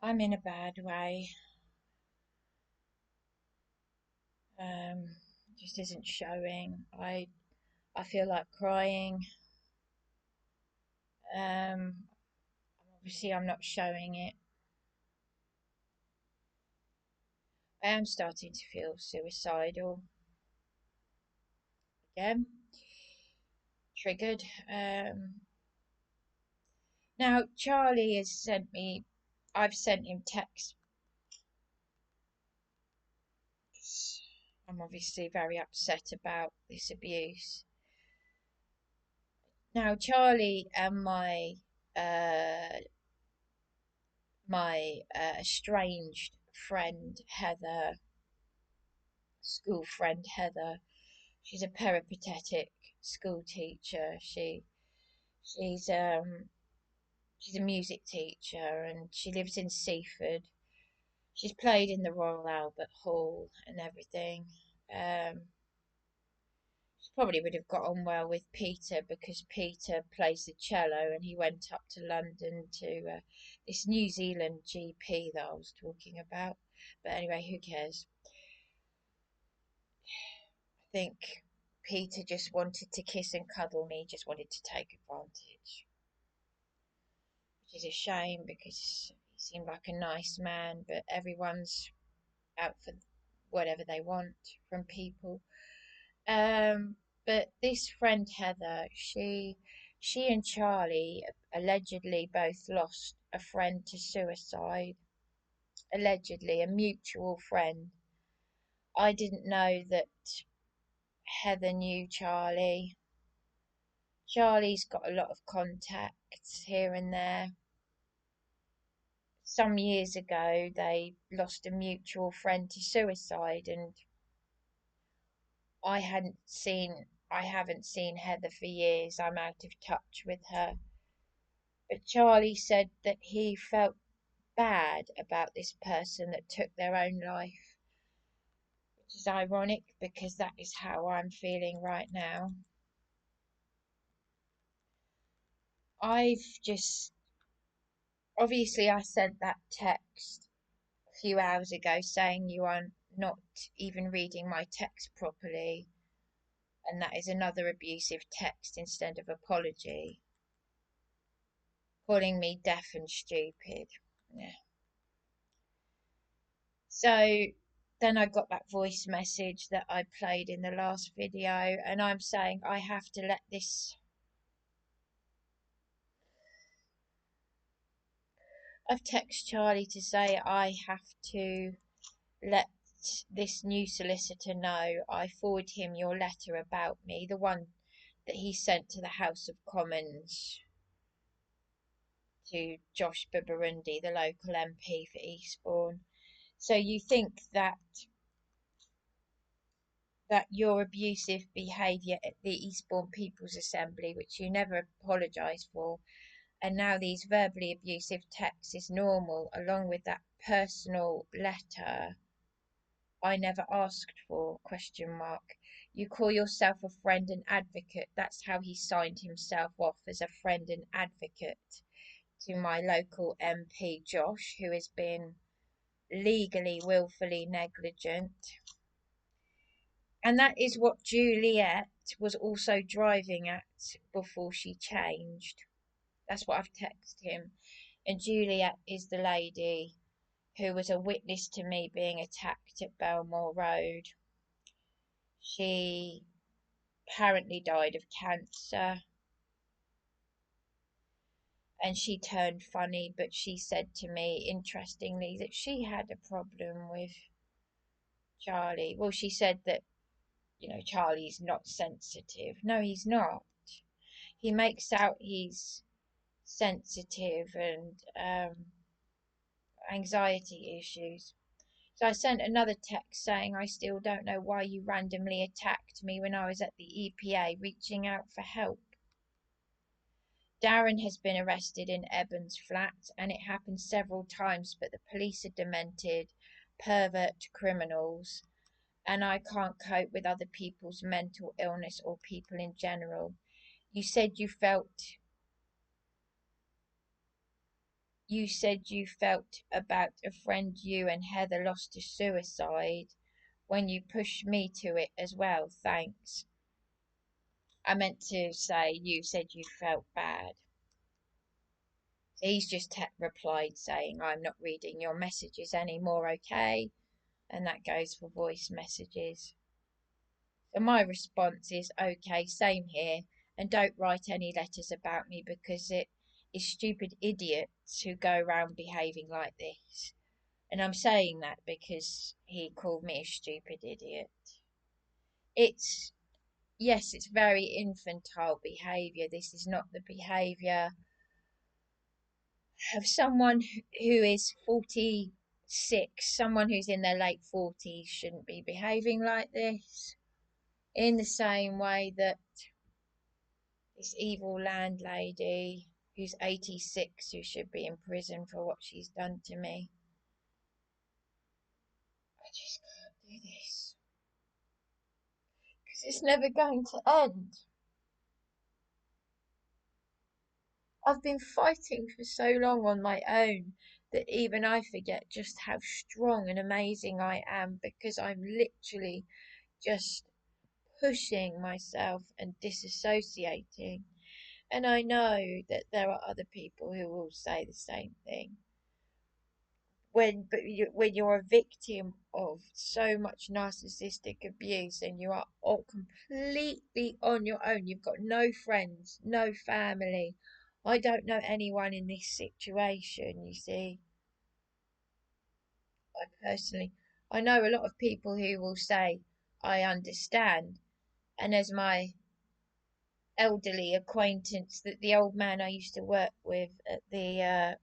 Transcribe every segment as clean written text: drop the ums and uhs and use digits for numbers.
I'm in a bad way. Um, just isn't showing. I feel like crying. Obviously I'm not showing it. I am starting to feel suicidal again. Triggered. Now Charlie has sent me. I've sent him texts. I'm obviously very upset about this abuse. Now Charlie and uh, my estranged friend Heather, school friend Heather. She's a peripatetic school teacher. She's she's a music teacher and she lives in Seaford. She's played in the Royal Albert Hall and everything. Um, she probably would have got on well with Peter because Peter plays the cello and he went up to London to this New Zealand GP that I was talking about. But anyway, who cares? I think Peter just wanted to kiss and cuddle me, just wanted to take advantage, which is a shame because he seemed like a nice man, but everyone's out for whatever they want from people. Um, but this friend Heather, she and Charlie allegedly both lost a friend to suicide. Allegedly, a mutual friend. I didn't know that Heather knew Charlie. Charlie's got a lot of contacts here and there. Some years ago, they lost a mutual friend to suicide, and I haven't seen Heather for years. I'm out of touch with her. But Charlie said that he felt bad about this person that took their own life, which is ironic because that is how I'm feeling right now. I've just obviously I sent that text a few hours ago saying you are not even reading my text properly, and that is another abusive text instead of apology, calling me deaf and stupid. Yeah. So then I got that voice message that I played in the last video, and I'm saying I have to let this. I've texted Charlie to say I have to let this new solicitor know. I forward him your letter about me, the one that he sent to the House of Commons to Josh Burundi, the local MP for Eastbourne. So you think that your abusive behaviour at the Eastbourne People's Assembly, which you never apologised for, and now these verbally abusive texts is normal, along with that personal letter I never asked for, question mark. You call yourself a friend and advocate. That's how he signed himself off, as a friend and advocate to my local MP Josh, who has been legally willfully negligent. And that is what Juliet was also driving at before she changed. That's what I've texted him. And Juliet is the lady who was a witness to me being attacked at Belmore Road. She apparently died of cancer and she turned funny, but she said to me, interestingly, that she had a problem with Charlie. Well, she said that, Charlie's not sensitive. No, he's not. He makes out he's sensitive and anxiety issues. So I sent another text saying I still don't know why you randomly attacked me when I was at the EPA reaching out for help. Darren has been arrested in Eben's flat, and it happened several times, but the police are demented, pervert criminals, and I can't cope with other people's mental illness or people in general. You said you felt You said you felt about a friend you and Heather lost to suicide when you pushed me to it as well. Thanks. I meant to say you said you felt bad. He's just replied saying, I'm not reading your messages anymore, okay? And that goes for voice messages. So my response is, okay, same here. And don't write any letters about me because it is stupid idiots who go around behaving like this. And I'm saying that because he called me a stupid idiot. It's, yes, it's very infantile behaviour. This is not the behaviour of someone who is 46. Someone who's in their late 40s shouldn't be behaving like this. In the same way that this evil landlady who's 86, who should be in prison for what she's done to me. I just can't do this. Because it's never going to end. I've been fighting for so long on my own that even I forget just how strong and amazing I am, because I'm literally just pushing myself and disassociating. And I know that there are other people who will say the same thing. When you're a victim of so much narcissistic abuse and you are all completely on your own, you've got no friends, no family. I don't know anyone in this situation, you see. I know a lot of people who will say, I understand. And as my elderly acquaintance, that the old man I used to work with at the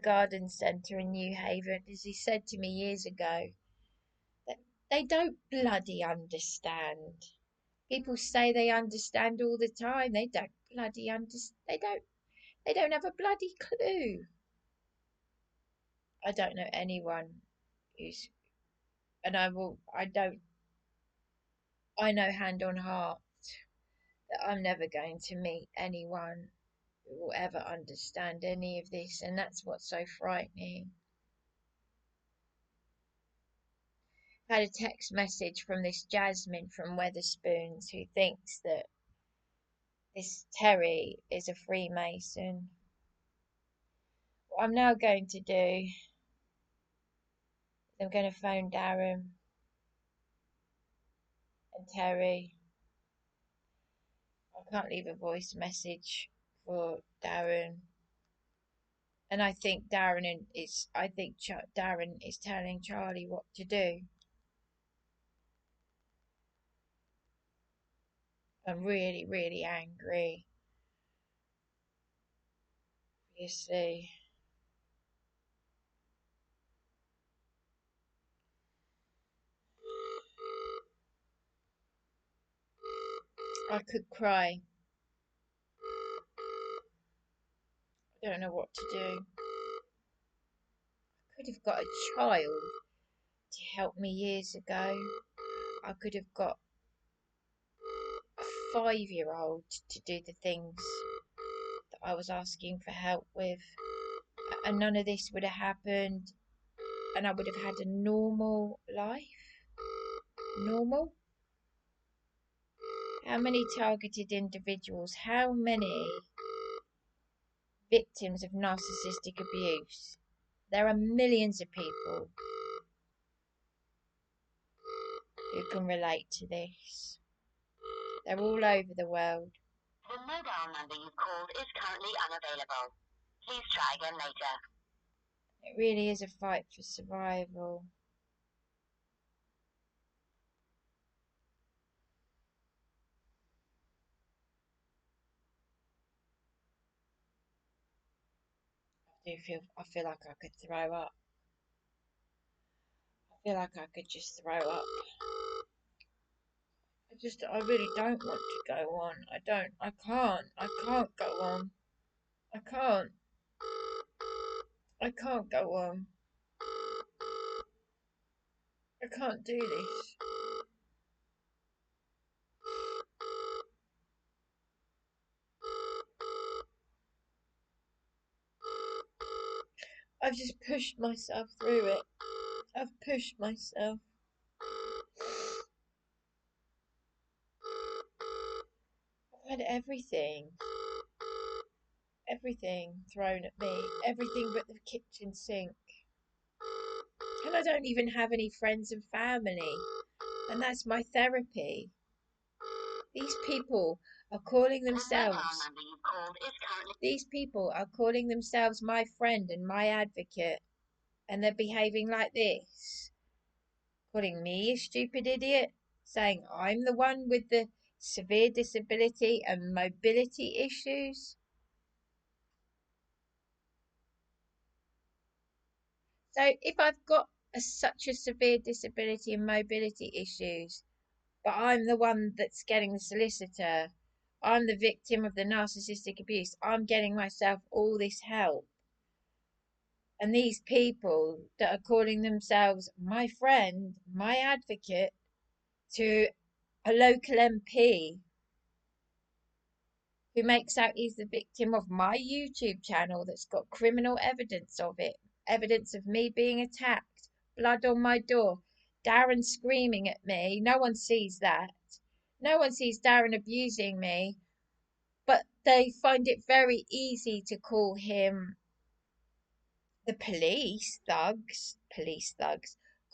garden centre in New Haven, as he said to me years ago, that they don't bloody understand. People say they understand all the time. They don't bloody understand. They don't have a bloody clue. I don't know anyone who's, and I don't, I know hand on heart that I'm never going to meet anyone who will ever understand any of this, and that's what's so frightening. I had a text message from this Jasmine from Weatherspoons who thinks that this Terry is a Freemason. What I'm now going to do, I'm going to phone Darren and Terry. I can't leave a voice message for Darren. And I think Darren is telling Charlie what to do. I'm really, really angry. Obviously. I could cry. I don't know what to do. I could have got a child to help me years ago. I could have got a 5-year-old to do the things that I was asking for help with, and none of this would have happened, and I would have had a normal life. Normal? How many targeted individuals, how many victims of narcissistic abuse? There are millions of people who can relate to this. They're all over the world. The mobile number you've called is currently unavailable. Please try again later. It really is a fight for survival. I feel like I could throw up. I feel like I could just throw up. I really don't want to go on. I can't go on. I can't. I can't go on. I can't do this. I've just pushed myself through it. I've pushed myself. I've had everything thrown at me, everything but the kitchen sink. And I don't even have any friends and family, and that's my therapy. These people are calling themselves These people are calling themselves my friend and my advocate, and they're behaving like this, calling me a stupid idiot, saying I'm the one with the severe disability and mobility issues. So if I've got such a severe disability and mobility issues, but I'm the one that's getting the solicitor, I'm the victim of the narcissistic abuse, I'm getting myself all this help. And these people that are calling themselves my friend, my advocate, to a local MP who makes out he's the victim of my YouTube channel that's got criminal evidence of it, evidence of me being attacked, blood on my door, Darren screaming at me. No one sees that. No one sees Darren abusing me, but they find it very easy to call him the police thugs,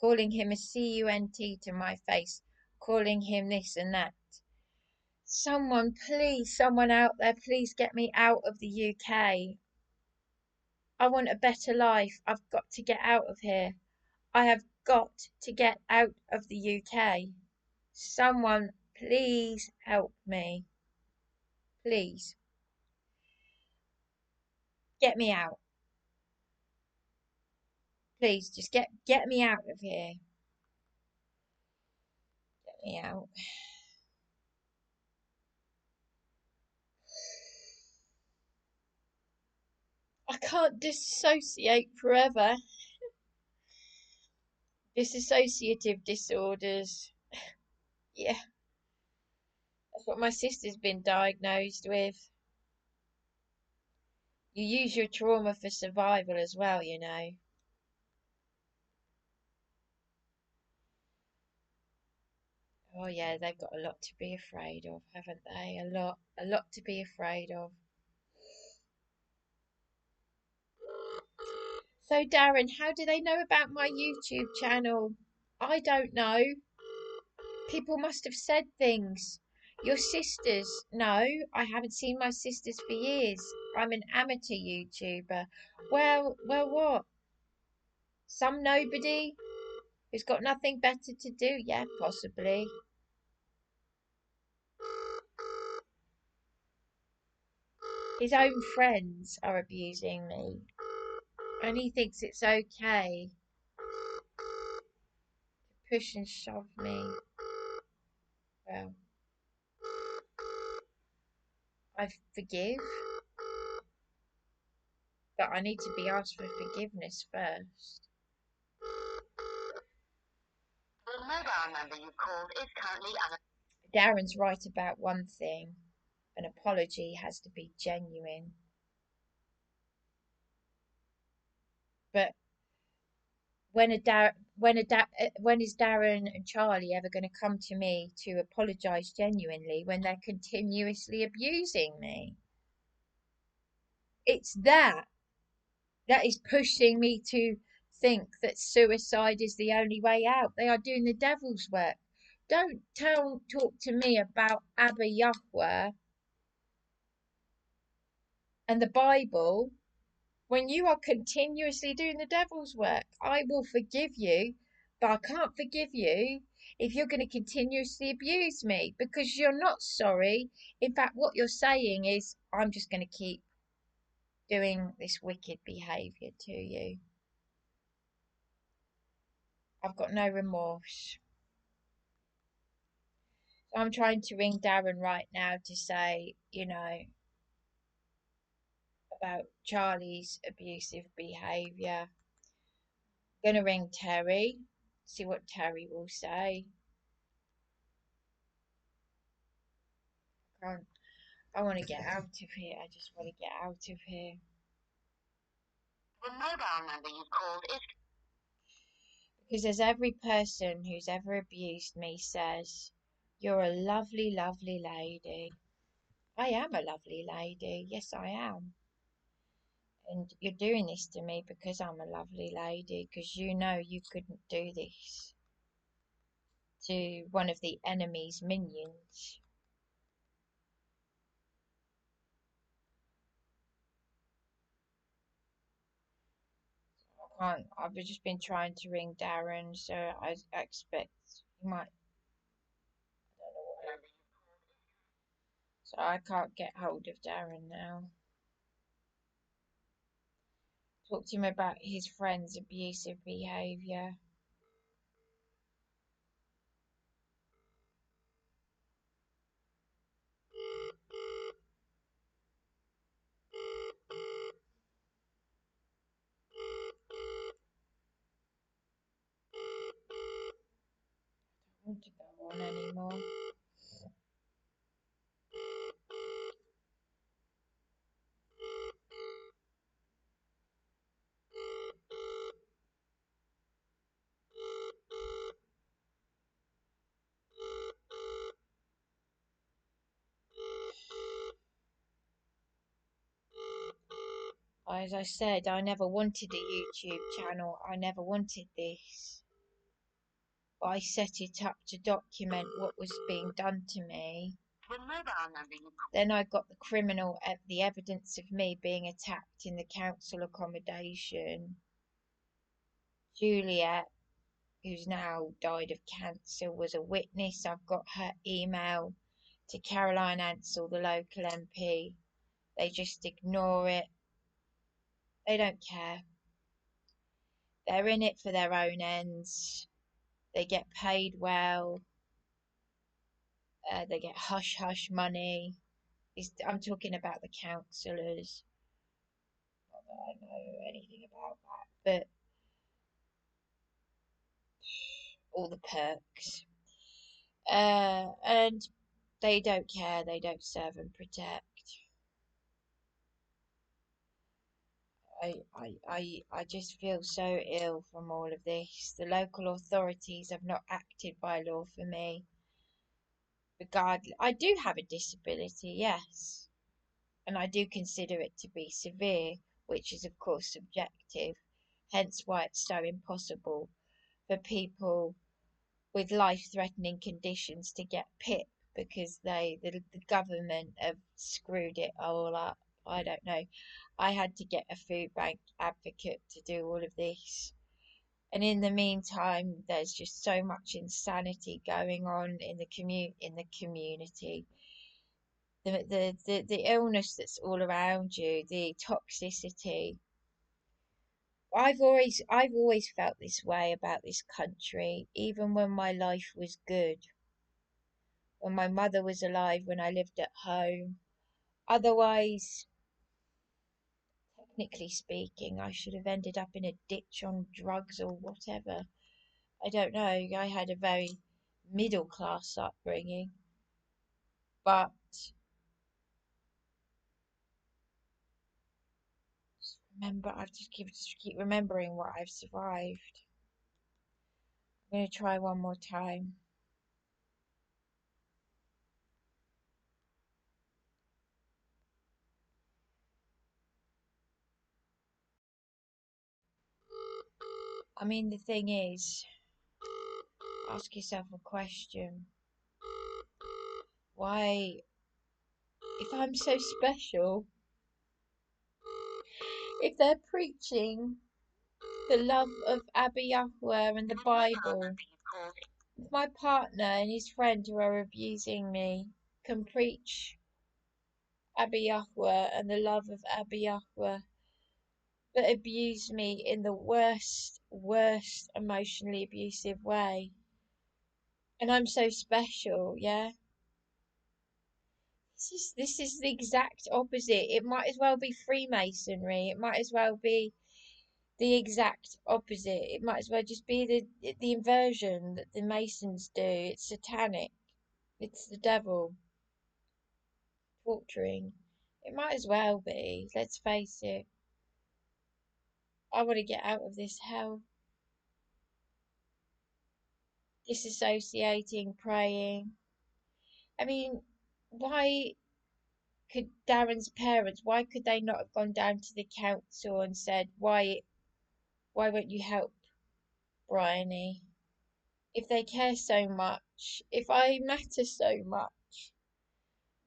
calling him a cunt to my face, calling him this and that. Someone, please, someone out there, please get me out of the UK. I want a better life. I've got to get out of here. I have got to get out of the UK. Someone, please help me. Please. Get me out. Please, just get me out of here. Get me out. I can't dissociate forever. Dissociative disorders. Yeah, that's what my sister's been diagnosed with. You use your trauma for survival as well, you know. Oh yeah, they've got a lot to be afraid of, haven't they? A lot to be afraid of. So Darren, how do they know about my YouTube channel? I don't know. People must have said things. Your sisters? No, I haven't seen my sisters for years. I'm an amateur YouTuber. Well, what? Some nobody who's got nothing better to do? Yeah, possibly. His own friends are abusing me, and he thinks it's okay to push and shove me. Well, I forgive, but I need to be asked for forgiveness first. The mobile number you called is currently Darren's right about one thing. An apology has to be genuine. But when is Darren and Charlie ever going to come to me to apologise genuinely when they're continuously abusing me? It's that is pushing me to think that suicide is the only way out. They are doing the devil's work. Don't talk to me about Abba Yahweh and the Bible when you are continuously doing the devil's work. I will forgive you, but I can't forgive you if you're going to continuously abuse me because you're not sorry. In fact, what you're saying is, I'm just going to keep doing this wicked behaviour to you. I've got no remorse. So I'm trying to ring Darren right now to say, you know, about Charlie's abusive behaviour. Gonna ring Terry, see what Terry will say. I want to get out of here. I just want to get out of here. The mobile number you've called is... Because as every person who's ever abused me says, you're a lovely, lovely lady. I am a lovely lady. Yes, I am. And you're doing this to me because I'm a lovely lady, because you know you couldn't do this to one of the enemy's minions. I can't. I've just been trying to ring Darren, so I expect he might. I don't know what. So I can't get hold of Darren now. Talk to him about his friend's abusive behaviour. I don't want to go on anymore. As I said, I never wanted a YouTube channel. I never wanted this. But I set it up to document what was being done to me. The mobile number you... Then I got the evidence of me being attacked in the council accommodation. Juliet, who's now died of cancer, was a witness. I've got her email to Caroline Ansell, the local MP. They just ignore it. They don't care. They're in it for their own ends. They get paid well. They get hush hush money. I'm talking about the councillors. Not that I know anything about that, but all the perks. And they don't care. They don't serve and protect. I just feel so ill from all of this. The local authorities have not acted by law for me. Regardless, I do have a disability, yes, and I do consider it to be severe, which is of course subjective, hence why it's so impossible for people with life-threatening conditions to get PIP because the government have screwed it all up. I don't know. I had to get a food bank advocate to do all of this. And in the meantime, there's just so much insanity going on in the community. The illness that's all around you, the toxicity. I've always felt this way about this country, even when my life was good, when my mother was alive, when I lived at home. Otherwise, technically speaking, I should have ended up in a ditch on drugs or whatever. I don't know. I had a very middle class upbringing, but I just keep remembering what I've survived. I'm gonna try one more time. I mean, the thing is, ask yourself a question. Why, if I'm so special, if they're preaching the love of Abba Yahweh and the Bible, if my partner and his friend who are abusing me can preach Abba Yahweh and the love of Abba Yahweh, but abuse me in the worst emotionally abusive way, and I'm so special, yeah? This is the exact opposite. It might as well be Freemasonry. It might as well be the exact opposite. It might as well just be the inversion that the Masons do. It's satanic. It's the devil torturing. It might as well be. Let's face it. I want to get out of this hell. Disassociating, praying. I mean, why could Darren's parents, why could they not have gone down to the council and said, why won't you help Bryony? If they care so much, if I matter so much,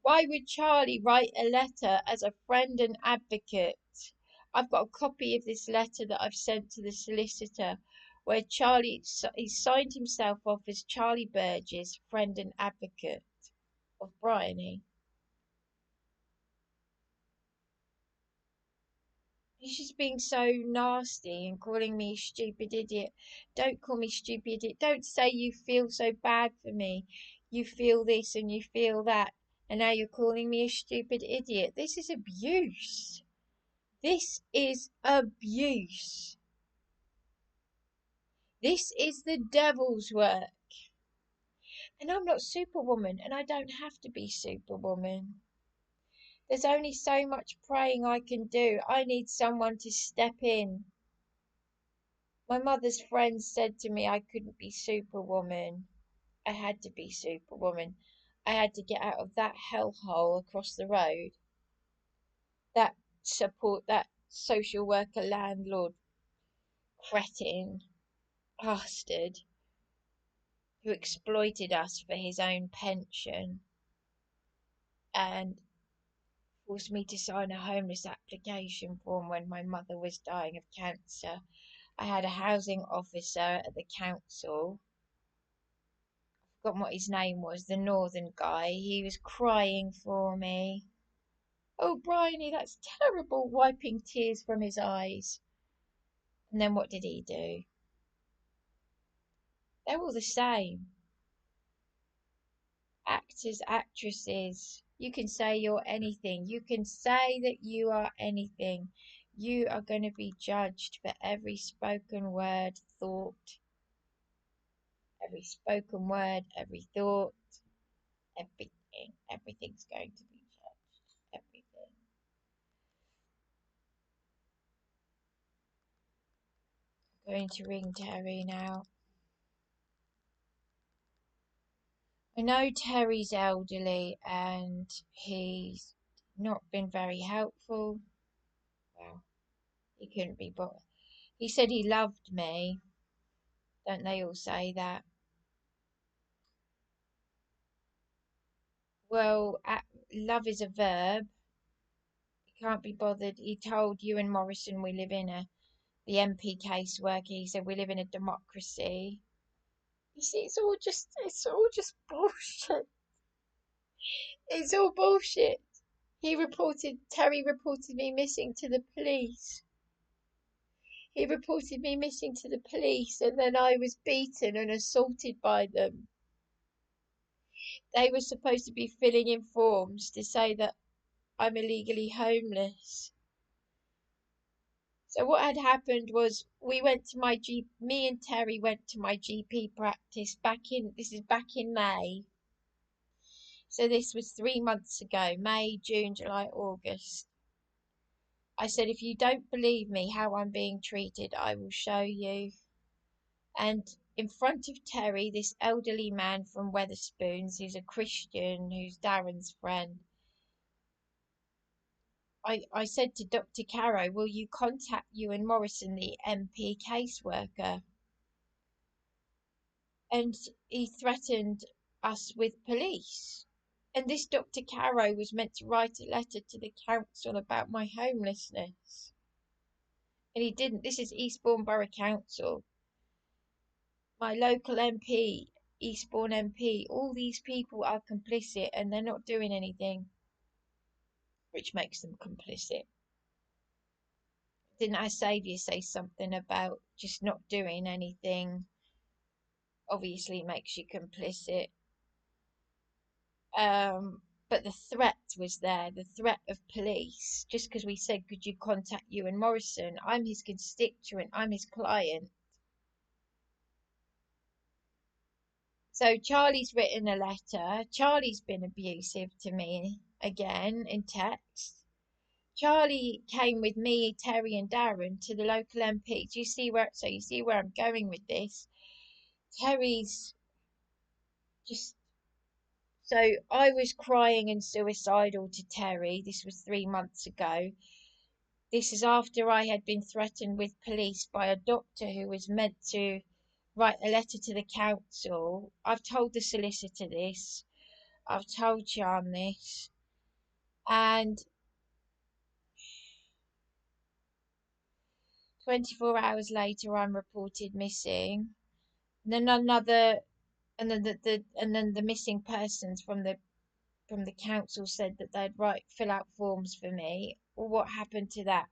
why would Charlie write a letter as a friend and advocate? I've got a copy of this letter that I've sent to the solicitor where he signed himself off as Charlie Burgess, friend and advocate of Bryony. He's just being so nasty and calling me a stupid idiot. Don't call me stupid idiot. Don't say you feel so bad for me. You feel this and you feel that. And now you're calling me a stupid idiot. This is abuse. This is abuse. This is the devil's work. And I'm not Superwoman, and I don't have to be Superwoman. There's only so much praying I can do. I need someone to step in. My mother's friends said to me I couldn't be Superwoman. I had to be Superwoman. I had to get out of that hellhole across the road. That that social worker landlord cretin bastard who exploited us for his own pension and forced me to sign a homeless application form when my mother was dying of cancer. I had a housing officer at the council, I've forgotten what his name was, the northern guy. He was crying for me. Oh, Bryony, that's terrible, wiping tears from his eyes. And then what did he do? They're all the same. Actors, actresses. You can say you're anything. You can say that you are anything. You are going to be judged for every spoken word, thought, every spoken word, every thought, everything. Everything's going to be judged. Everything. I'm going to ring Terry now. I know Terry's elderly and he's not been very helpful. Well, he couldn't be bothered. He said he loved me. Don't they all say that? Well, love is a verb. He can't be bothered. He told Ewan Morrison we live in the MP caseworker. He said we live in a democracy. You see, it's all just bullshit. It's all bullshit. Terry reported me missing to the police. He reported me missing to the police, and then I was beaten and assaulted by them. They were supposed to be filling in forms to say that I'm illegally homeless. So what had happened was me and Terry went to my GP practice this is back in May. So this was 3 months ago, May, June, July, August. I said, if you don't believe me how I'm being treated, I will show you. And in front of Terry, this elderly man from Wetherspoons, who's a Christian, who's Darren's friend, I said to Dr. Carrow, will you contact Ewan Morrison, the MP caseworker? And he threatened us with police. And this Dr. Carrow was meant to write a letter to the council about my homelessness. And he didn't. This is Eastbourne Borough Council. My local MP, Eastbourne MP, all these people are complicit and they're not doing anything, which makes them complicit. Didn't Saviour say something about just not doing anything? Obviously makes you complicit. But the threat was there, the threat of police, just because we said, could you contact Ewan Morrison? I'm his constituent, I'm his client. So Charlie's written a letter. Charlie's been abusive to me again in text. Charlie came with me, Terry, and Darren to the local MP. Do you see where? So you see where I'm going with this. Terry's just so I was crying and suicidal to Terry. This was 3 months ago. This is after I had been threatened with police by a doctor who was meant to write a letter to the council. I've told the solicitor this. I've told Jan this. And 24 hours later, I'm reported missing. And then another, and then the missing persons from the council said that they'd fill out forms for me. Well, what happened to that?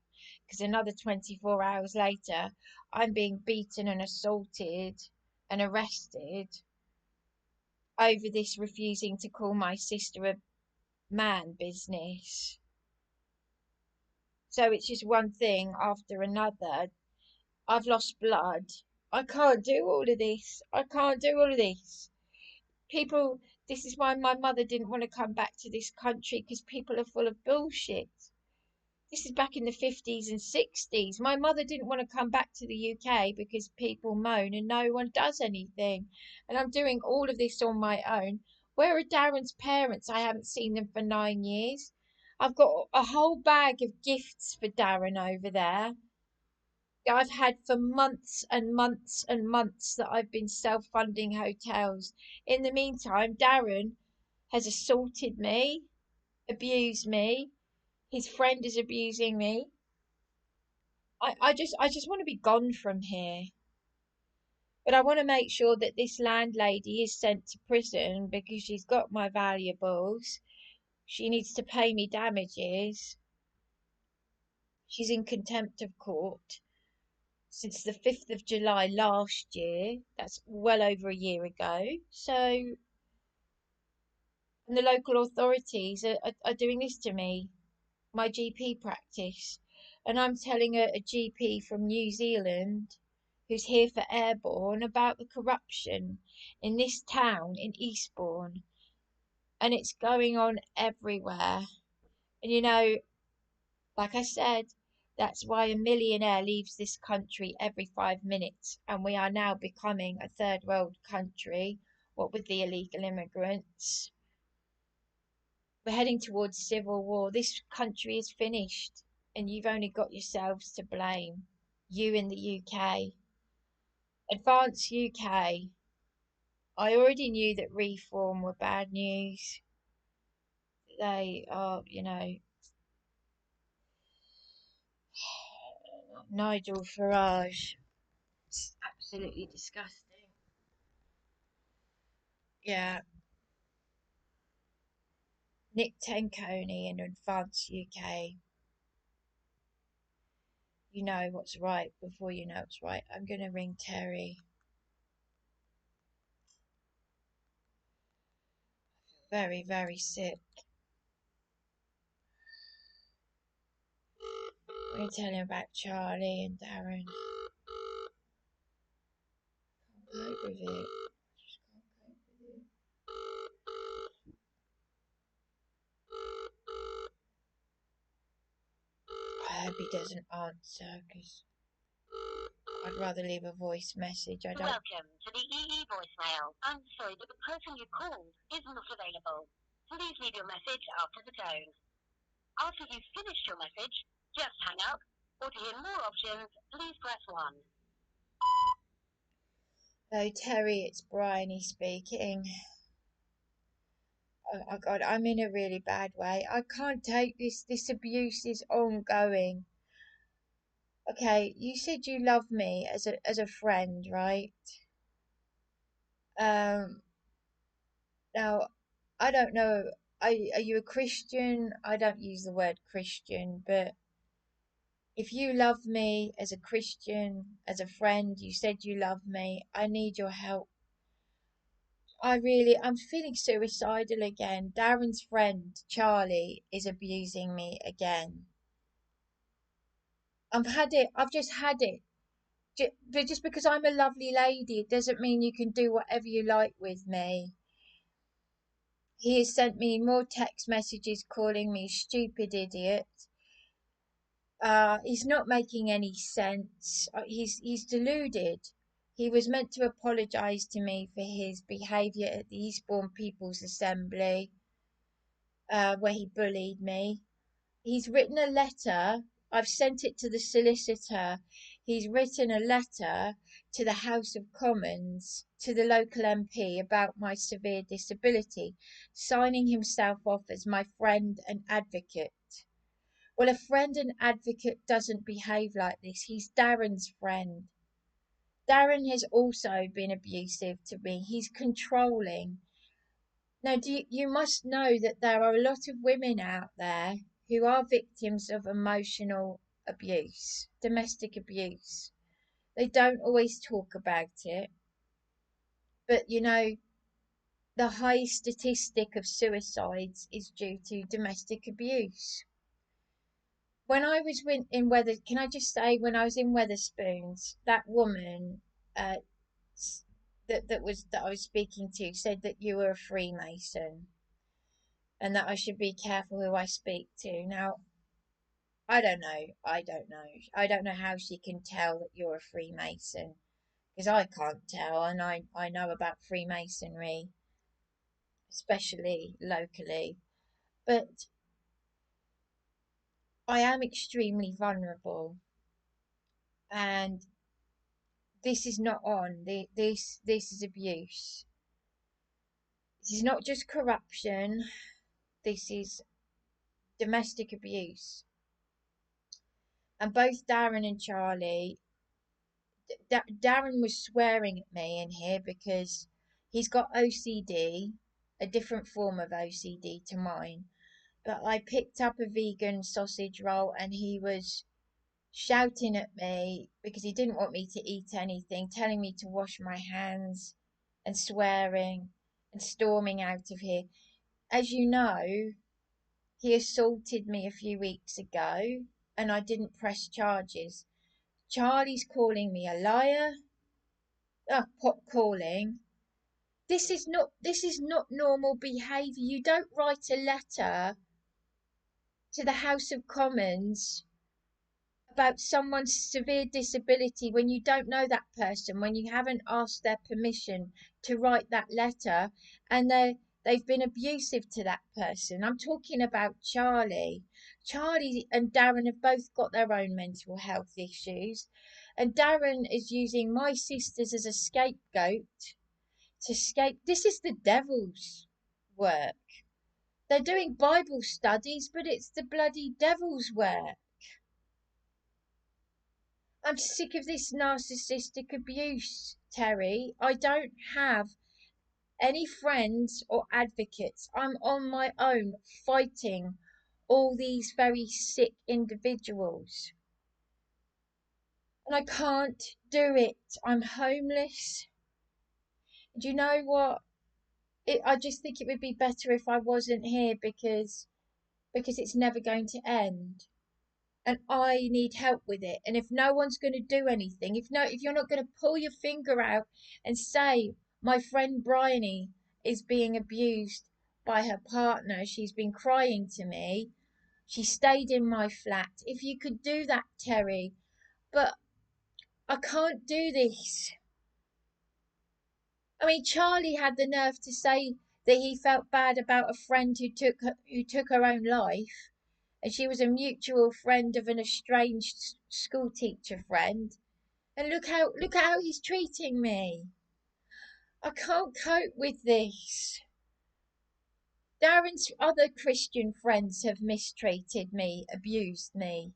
Because another 24 hours later, I'm being beaten and assaulted and arrested over this refusing to call my sister a man business. So it's just one thing after another. I've lost blood. I can't do all of this. I can't do all of this. People, this is why my mother didn't want to come back to this country because people are full of bullshit. This is back in the 50s and 60s. My mother didn't want to come back to the UK because people moan and no one does anything. And I'm doing all of this on my own. Where are Darren's parents? I haven't seen them for 9 years. I've got a whole bag of gifts for Darren over there. I've had for months and months and months that I've been self funding hotels. In the meantime, Darren has assaulted me, abused me. His friend is abusing me. I just want to be gone from here. But I want to make sure that this landlady is sent to prison because she's got my valuables. She needs to pay me damages. She's in contempt of court since the 5th of July last year. That's well over a year ago. So, and the local authorities are doing this to me, my GP practice. And I'm telling a GP from New Zealand who's here for Airborne about the corruption in this town in Eastbourne. And it's going on everywhere. And like I said, that's why a millionaire leaves this country every 5 minutes, and we are now becoming a third world country, what with the illegal immigrants. We're heading towards civil war. This country is finished, and you've only got yourselves to blame. You in the UK. Advance UK. I already knew that reform were bad news. They are, Nigel Farage. It's absolutely disgusting. Yeah, Nick Tenconi in Advance UK. You know what's right before you know what's right. I'm going to ring Terry. Very, very sick. I'm going to tell him about Charlie and Darren. Can't cope with it. Just can't cope with it. I hope he doesn't answer because I'd rather leave a voice message. I don't. Welcome to the EE voicemail. I'm sorry, but the person you called is not available. Please leave your message after the tone. After you've finished your message, just hang up. Or to hear more options, please press 1. Oh, Terry, it's Bryony speaking. Oh my God, I'm in a really bad way. I can't take this. This abuse is ongoing. Okay, you said you love me as a friend, right? Um, Now I don't know. Are you a Christian? I don't use the word Christian, but if you love me as a Christian, as a friend, you said you love me. I need your help. I'm feeling suicidal again. Darren's friend, Charlie, is abusing me again. I've had it. I've just had it. But just because I'm a lovely lady, it doesn't mean you can do whatever you like with me. He has sent me more text messages calling me stupid idiot. He's not making any sense. He's deluded. He was meant to apologise to me for his behaviour at the Eastbourne People's Assembly, where he bullied me. He's written a letter. I've sent it to the solicitor. He's written a letter to the House of Commons, to the local MP about my severe disability, signing himself off as my friend and advocate. Well, a friend and advocate doesn't behave like this. He's Darren's friend. Darren has also been abusive to me. He's controlling. Now, you must know that there are a lot of women out there who are victims of emotional abuse, domestic abuse. They don't always talk about it, but the high statistic of suicides is due to domestic abuse. When I was in Weather, can I just say, when I was in Weatherspoons, that woman uh, that I was speaking to said that you were a Freemason and that I should be careful who I speak to. Now, I don't know. I don't know how she can tell that you're a Freemason because I can't tell, and I know about Freemasonry, especially locally. But I am extremely vulnerable, and this is not on. This is abuse. This is not just corruption. This is domestic abuse. And both Darren and Charlie, Darren was swearing at me in here because he's got OCD, a different form of OCD to mine. But I picked up a vegan sausage roll and he was shouting at me because he didn't want me to eat anything, telling me to wash my hands and swearing and storming out of here. As you know, he assaulted me a few weeks ago and I didn't press charges. Charlie's calling me a liar. Pot calling. This is not normal behaviour. You don't write a letter to the House of Commons about someone's severe disability when you don't know that person, when you haven't asked their permission to write that letter, and they've been abusive to that person. I'm talking about Charlie. Charlie and Darren have both got their own mental health issues, and Darren is using my sisters as a scapegoat to escape. This is the devil's work. They're doing Bible studies, but it's the bloody devil's work. I'm sick of this narcissistic abuse, Terry. I don't have any friends or advocates. I'm on my own fighting all these very sick individuals. And I can't do it. I'm homeless. Do you know what? I just think it would be better if I wasn't here because it's never going to end. And I need help with it. And if no one's going to do anything, if you're not going to pull your finger out and say, my friend Bryony is being abused by her partner, she's been crying to me, she stayed in my flat. If you could do that, Terry, but I can't do this. I mean, Charlie had the nerve to say that he felt bad about a friend who took her own life, and she was a mutual friend of an estranged school teacher friend. And look how he's treating me. I can't cope with this. Darren's other Christian friends have mistreated me, abused me.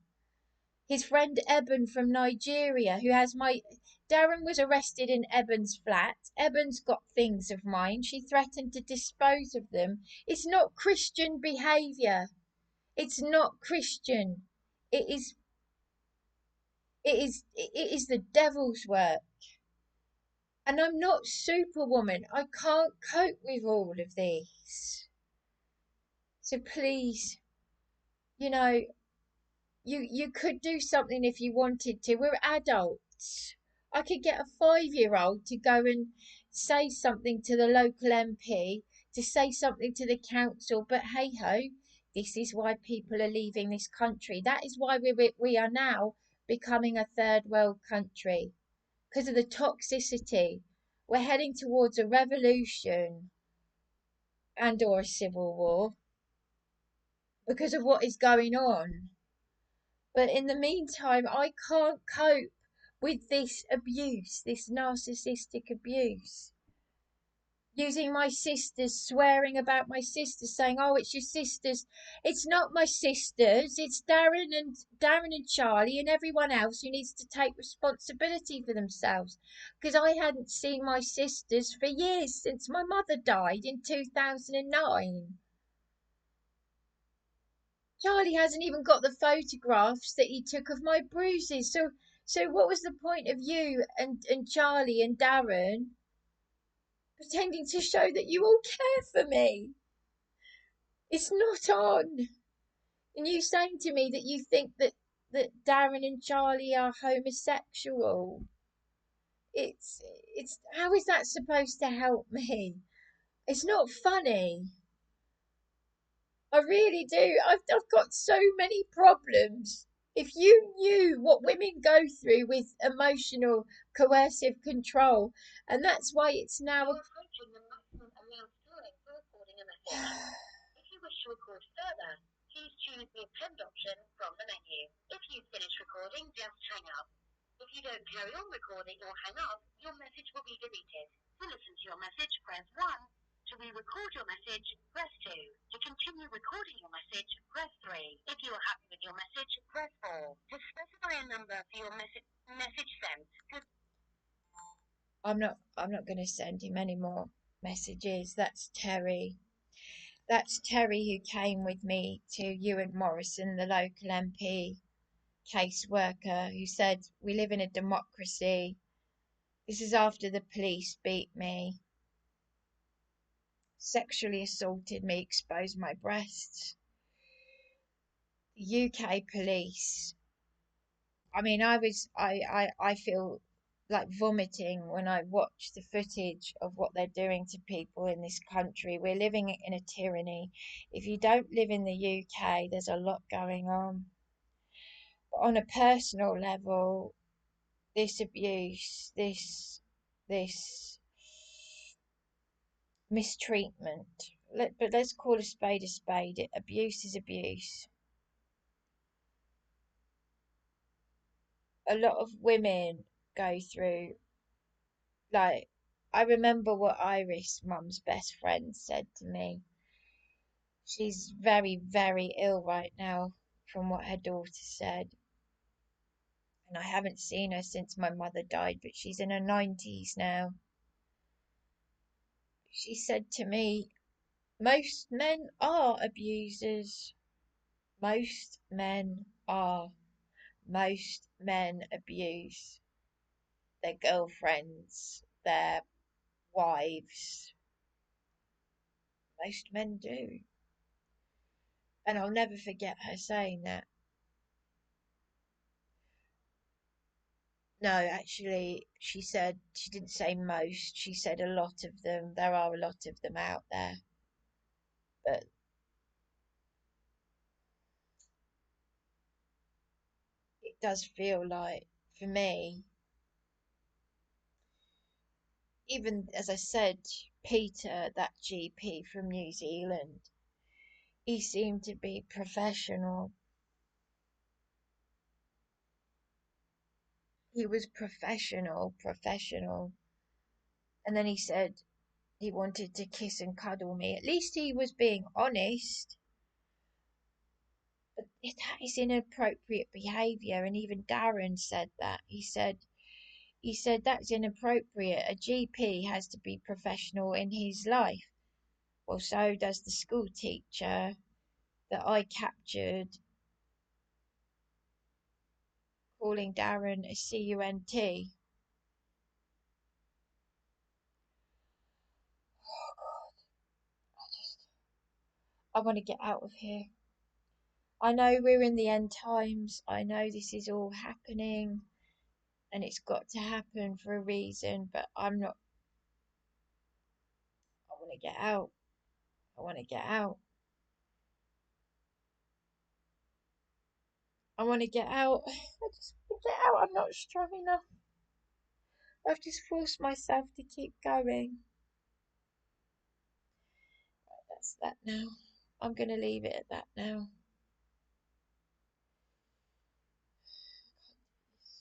His friend Eben from Nigeria, who has my. Darren was arrested in Eben's flat. Eben's got things of mine. She threatened to dispose of them. It's not Christian behaviour. It's not Christian. It is. It is the devil's work. And I'm not Superwoman. I can't cope with all of this. So please, you know, you could do something if you wanted to. We're adults. I could get a 5-year-old to go and say something to the local MP, to say something to the council, but hey ho, This is why people are leaving this country. That is why we are now becoming a third world country, because of the toxicity. We're heading towards a revolution and or a civil war because of what is going on. But in the meantime, I can't cope with this abuse, this narcissistic abuse. Using my sisters, swearing about my sisters, saying, "Oh, it's your sisters." It's not my sisters. It's Darren and Charlie and everyone else who needs to take responsibility for themselves. Because I hadn't seen my sisters for years, since my mother died in 2009. Charlie hasn't even got the photographs that he took of my bruises. So what was the point of you and Charlie and Darren pretending to show that you all care for me? It's not on. And you saying to me that you think that Darren and Charlie are homosexual. It's how is that supposed to help me? It's not funny. I really do. I've got so many problems. If you knew what women go through with emotional coercive control, and that's why it's now You're approaching the maximum allowed time for recording a message. If you wish to record further, please choose the append option from the menu. If you finish recording, just hang up. If you don't carry on recording or hang up, your message will be deleted. To listen to your message, press 1. To re-record your message, press 2. To continue recording your message, press 3. If you are happy with your message, press 4. To specify a number for your message sent, I'm not going to send him any more messages. That's Terry. That's Terry who came with me to Ewan Morrison, the local MP caseworker, who said we live in a democracy. This is after the police beat me, sexually assaulted me, exposed my breasts. The UK police. I mean, I feel like vomiting when I watch the footage of what they're doing to people in this country. We're living in a tyranny. If you don't live in the UK, there's a lot going on. But on a personal level, this abuse, this mistreatment. But let's call a spade a spade. Abuse is abuse. A lot of women go through, like, I remember what Iris, mum's best friend, said to me. She's very, very ill right now, from what her daughter said. And I haven't seen her since my mother died, but she's in her 90s now. She said to me, most men are abusers. Most men are. Most men abuse their girlfriends, their wives. Most men do. And I'll never forget her saying that. No, actually, she said, she didn't say most, she said a lot of them. There are a lot of them out there. But it does feel like, for me, even as I said, Peter, that GP from New Zealand, he seemed to be professional. He was professional. And then he said he wanted to kiss and cuddle me. At least he was being honest. But that is inappropriate behaviour, and even Darren said that. He said that's inappropriate. A GP has to be professional in his life. Well, so does the school teacher that I captured calling Darren a cunt. I want to get out of here. I know we're in the end times. I know this is all happening and it's got to happen for a reason, but I'm not. I want to get out. I want to get out. I want to get out. I just want to get out. I'm not strong enough. I've just forced myself to keep going. That's that now. I'm going to leave it at that now.